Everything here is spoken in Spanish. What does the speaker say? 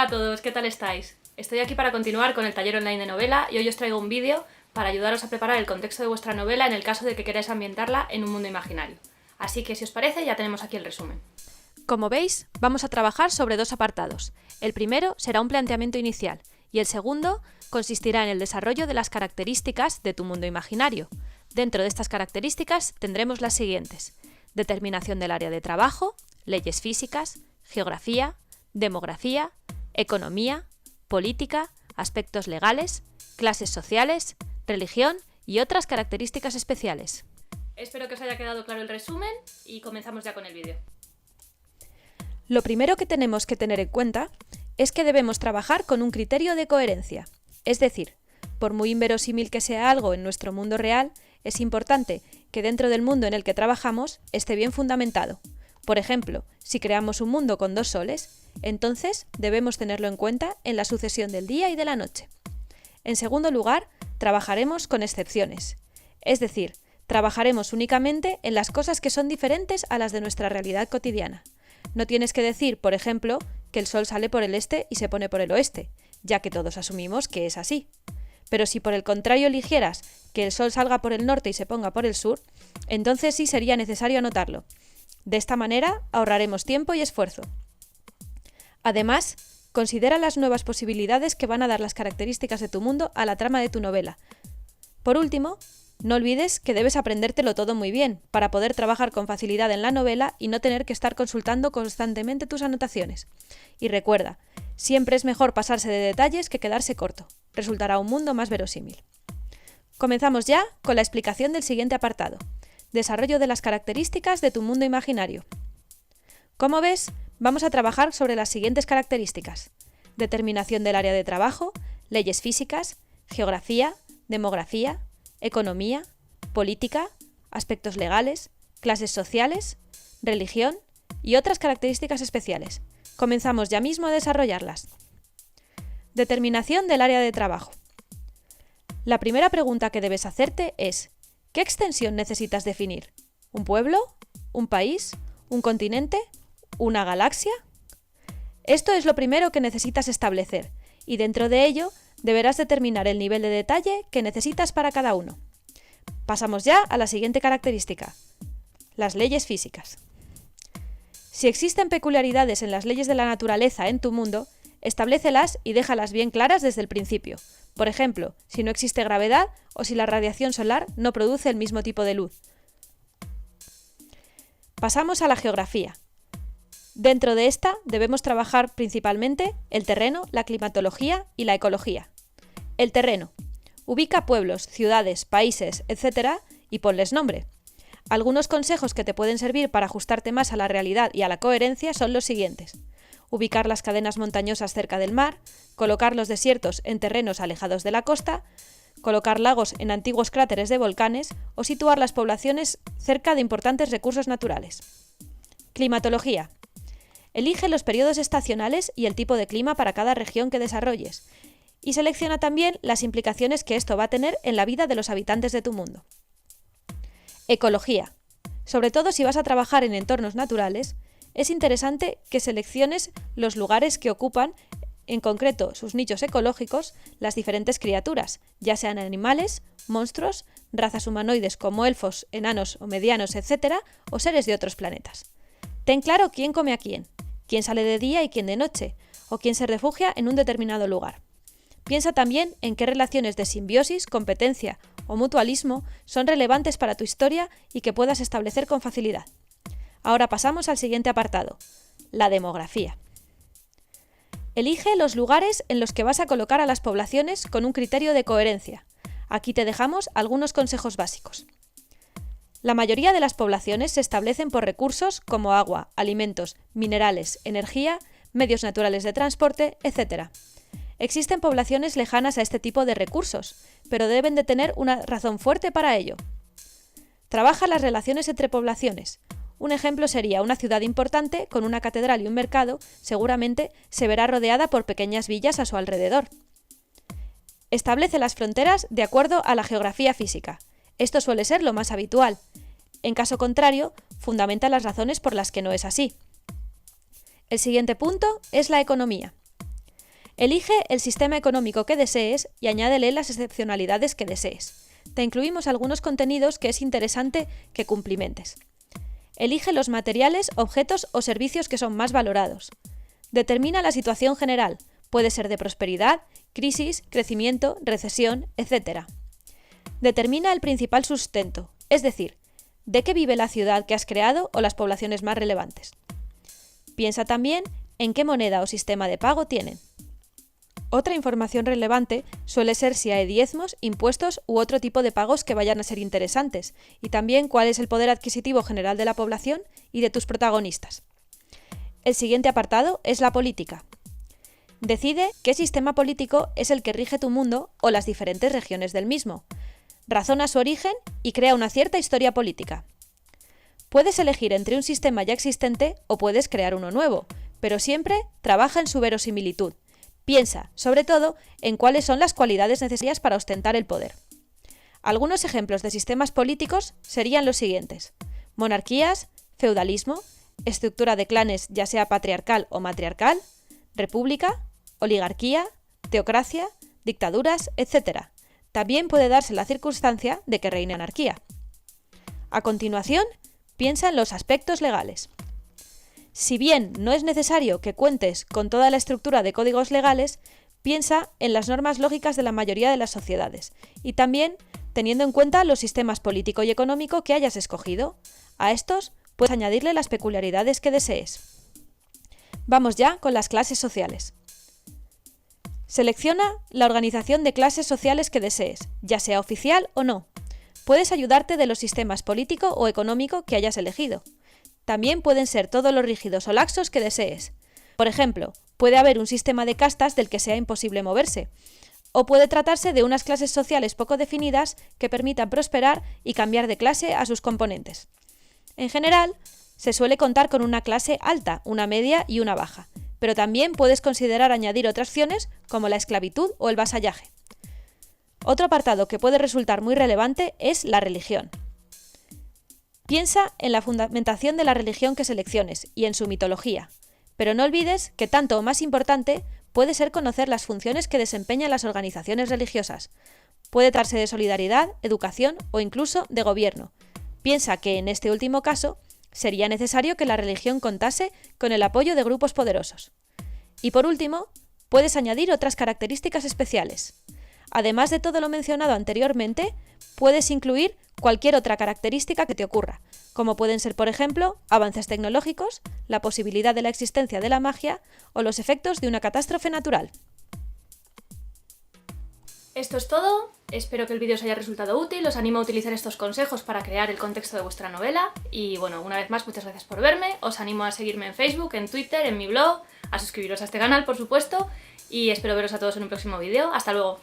a todos, ¿qué tal estáis? Estoy aquí para continuar con el taller online de novela y hoy os traigo un vídeo para ayudaros a preparar el contexto de vuestra novela en el caso de que queráis ambientarla en un mundo imaginario. Así que si os parece ya tenemos aquí el resumen. Como veis, vamos a trabajar sobre dos apartados. El primero será un planteamiento inicial y el segundo consistirá en el desarrollo de las características de tu mundo imaginario. Dentro de estas características tendremos las siguientes: determinación del área de trabajo, leyes físicas, geografía, demografía, economía, política, aspectos legales, clases sociales, religión y otras características especiales. Espero que os haya quedado claro el resumen y comenzamos ya con el vídeo. Lo primero que tenemos que tener en cuenta es que debemos trabajar con un criterio de coherencia. Es decir, por muy inverosímil que sea algo en nuestro mundo real, es importante que dentro del mundo en el que trabajamos esté bien fundamentado. Por ejemplo, si creamos un mundo con 2 soles, entonces debemos tenerlo en cuenta en la sucesión del día y de la noche. En segundo lugar, trabajaremos con excepciones. Es decir, trabajaremos únicamente en las cosas que son diferentes a las de nuestra realidad cotidiana. No tienes que decir, por ejemplo, que el sol sale por el este y se pone por el oeste, ya que todos asumimos que es así. Pero si por el contrario eligieras que el sol salga por el norte y se ponga por el sur, entonces sí sería necesario anotarlo. De esta manera ahorraremos tiempo y esfuerzo. Además, considera las nuevas posibilidades que van a dar las características de tu mundo a la trama de tu novela. Por último, no olvides que debes aprendértelo todo muy bien para poder trabajar con facilidad en la novela y no tener que estar consultando constantemente tus anotaciones. Y recuerda, siempre es mejor pasarse de detalles que quedarse corto. Resultará un mundo más verosímil. Comenzamos ya con la explicación del siguiente apartado: desarrollo de las características de tu mundo imaginario. Como ves, vamos a trabajar sobre las siguientes características: determinación del área de trabajo, leyes físicas, geografía, demografía, economía, política, aspectos legales, clases sociales, religión y otras características especiales. Comenzamos ya mismo a desarrollarlas. Determinación del área de trabajo. La primera pregunta que debes hacerte es: ¿qué extensión necesitas definir? ¿Un pueblo? ¿Un país? ¿Un continente? ¿Una galaxia? Esto es lo primero que necesitas establecer, y dentro de ello deberás determinar el nivel de detalle que necesitas para cada uno. Pasamos ya a la siguiente característica: las leyes físicas. Si existen peculiaridades en las leyes de la naturaleza en tu mundo, establécelas y déjalas bien claras desde el principio. Por ejemplo, si no existe gravedad o si la radiación solar no produce el mismo tipo de luz. Pasamos a la geografía. Dentro de esta debemos trabajar principalmente el terreno, la climatología y la ecología. El terreno. Ubica pueblos, ciudades, países, etc. y ponles nombre. Algunos consejos que te pueden servir para ajustarte más a la realidad y a la coherencia son los siguientes: ubicar las cadenas montañosas cerca del mar, colocar los desiertos en terrenos alejados de la costa, colocar lagos en antiguos cráteres de volcanes o situar las poblaciones cerca de importantes recursos naturales. Climatología. Elige los periodos estacionales y el tipo de clima para cada región que desarrolles, y selecciona también las implicaciones que esto va a tener en la vida de los habitantes de tu mundo. Ecología. Sobre todo si vas a trabajar en entornos naturales, es interesante que selecciones los lugares que ocupan, en concreto sus nichos ecológicos, las diferentes criaturas, ya sean animales, monstruos, razas humanoides como elfos, enanos o medianos, etc., o seres de otros planetas. Ten claro quién come a quién sale de día y quién de noche, o quién se refugia en un determinado lugar. Piensa también en qué relaciones de simbiosis, competencia o mutualismo son relevantes para tu historia y que puedas establecer con facilidad. Ahora pasamos al siguiente apartado: la demografía. Elige los lugares en los que vas a colocar a las poblaciones con un criterio de coherencia. Aquí te dejamos algunos consejos básicos. La mayoría de las poblaciones se establecen por recursos como agua, alimentos, minerales, energía, medios naturales de transporte, etc. Existen poblaciones lejanas a este tipo de recursos, pero deben de tener una razón fuerte para ello. Trabaja las relaciones entre poblaciones. Un ejemplo sería una ciudad importante con una catedral y un mercado, seguramente se verá rodeada por pequeñas villas a su alrededor. Establece las fronteras de acuerdo a la geografía física. Esto suele ser lo más habitual. En caso contrario, fundamenta las razones por las que no es así. El siguiente punto es la economía. Elige el sistema económico que desees y añádele las excepcionalidades que desees. Te incluimos algunos contenidos que es interesante que cumplimentes. Elige los materiales, objetos o servicios que son más valorados. Determina la situación general, puede ser de prosperidad, crisis, crecimiento, recesión, etc. Determina el principal sustento, es decir, de qué vive la ciudad que has creado o las poblaciones más relevantes. Piensa también en qué moneda o sistema de pago tienen. Otra información relevante suele ser si hay diezmos, impuestos u otro tipo de pagos que vayan a ser interesantes, y también cuál es el poder adquisitivo general de la población y de tus protagonistas. El siguiente apartado es la política. Decide qué sistema político es el que rige tu mundo o las diferentes regiones del mismo. Razona su origen y crea una cierta historia política. Puedes elegir entre un sistema ya existente o puedes crear uno nuevo, pero siempre trabaja en su verosimilitud. Piensa, sobre todo, en cuáles son las cualidades necesarias para ostentar el poder. Algunos ejemplos de sistemas políticos serían los siguientes: monarquías, feudalismo, estructura de clanes ya sea patriarcal o matriarcal, república, oligarquía, teocracia, dictaduras, etc. También puede darse la circunstancia de que reine anarquía. A continuación, piensa en los aspectos legales. Si bien no es necesario que cuentes con toda la estructura de códigos legales, piensa en las normas lógicas de la mayoría de las sociedades y también teniendo en cuenta los sistemas político y económico que hayas escogido. A estos puedes añadirle las peculiaridades que desees. Vamos ya con las clases sociales. Selecciona la organización de clases sociales que desees, ya sea oficial o no. Puedes ayudarte de los sistemas político o económico que hayas elegido. También pueden ser todos los rígidos o laxos que desees. Por ejemplo, puede haber un sistema de castas del que sea imposible moverse, o puede tratarse de unas clases sociales poco definidas que permitan prosperar y cambiar de clase a sus componentes. En general, se suele contar con una clase alta, una media y una baja, pero también puedes considerar añadir otras opciones como la esclavitud o el vasallaje. Otro apartado que puede resultar muy relevante es la religión. Piensa en la fundamentación de la religión que selecciones y en su mitología, pero no olvides que tanto o más importante puede ser conocer las funciones que desempeñan las organizaciones religiosas. Puede tratarse de solidaridad, educación o incluso de gobierno. Piensa que en este último caso sería necesario que la religión contase con el apoyo de grupos poderosos. Y por último, puedes añadir otras características especiales. Además de todo lo mencionado anteriormente, puedes incluir cualquier otra característica que te ocurra, como pueden ser, por ejemplo, avances tecnológicos, la posibilidad de la existencia de la magia o los efectos de una catástrofe natural. Esto es todo, espero que el vídeo os haya resultado útil, os animo a utilizar estos consejos para crear el contexto de vuestra novela y bueno, una vez más muchas gracias por verme, os animo a seguirme en Facebook, en Twitter, en mi blog, a suscribiros a este canal por supuesto y espero veros a todos en un próximo vídeo, hasta luego.